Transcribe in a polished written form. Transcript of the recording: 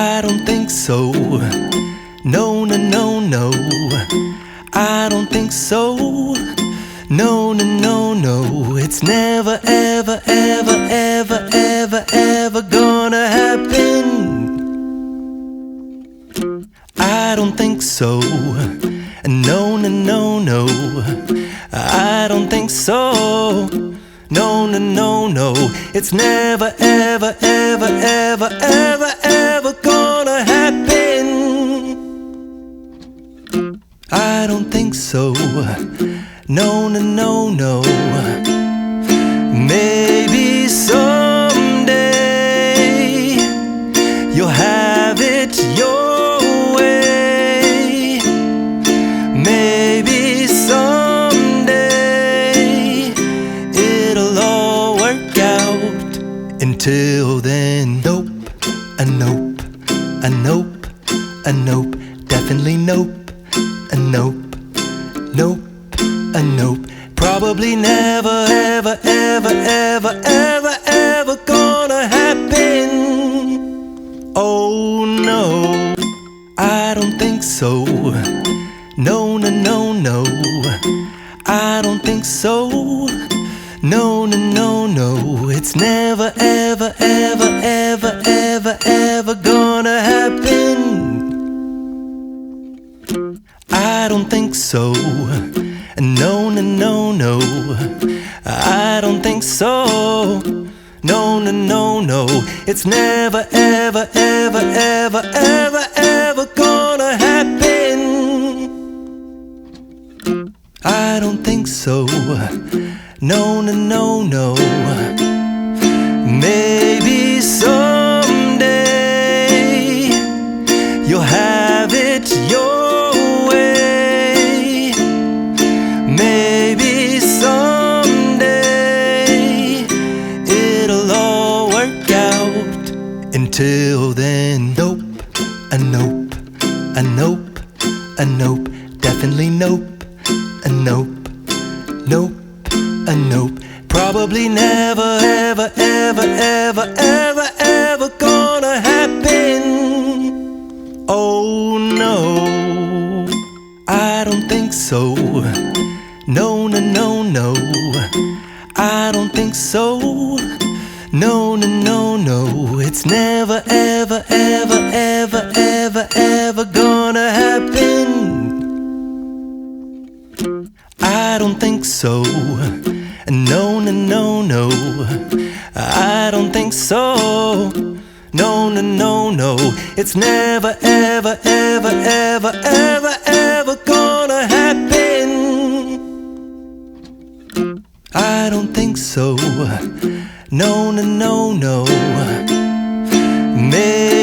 I don't think so. No, no, no, no. I don't think so. No, no, no, no. It's never, ever, ever, ever, ever, ever gonna happen. I don't think so. No, no, no, no. I don't think so. No, no, no, no. It's never, ever, ever, ever, ever, ever gonna happen. I don't think so. No, no, no, no. Maybe someday you'll have it your way. Maybe someday it'll all work out. Until then, nope, a nope, a nope, a nope, definitely nope, a nope, nope, a nope. Probably never, ever, ever, ever, ever, ever gonna happen. Oh no, I don't think so. No, no, no, no. I don't think so. No, no, no, no. It's never, ever, ever, ever, ever, ever gonna happen. I don't think so. No, no, no, no. I don't think so. No, no, no, no. It's never, ever, ever, ever, ever, ever gonna happen. I don't think so. No, no, no, no. Maybe someday you'll have it your way. Maybe someday it'll all work out. Until then, nope, a nope, a nope, a nope, definitely nope, a nope, nope, a nope. Probably never, ever, ever, ever, ever, ever gonna happen. Oh no, I don't think so. No, no, no, no. I don't think so. No, no, no, no. It's never, ever, ever, ever, ever, ever gonna happen. I don't think so. No, no, no, no. I don't think so. No, no, no, no. It's never, ever, ever, ever, ever, ever gonna happen. I don't think so. No, no, no, no. Maybe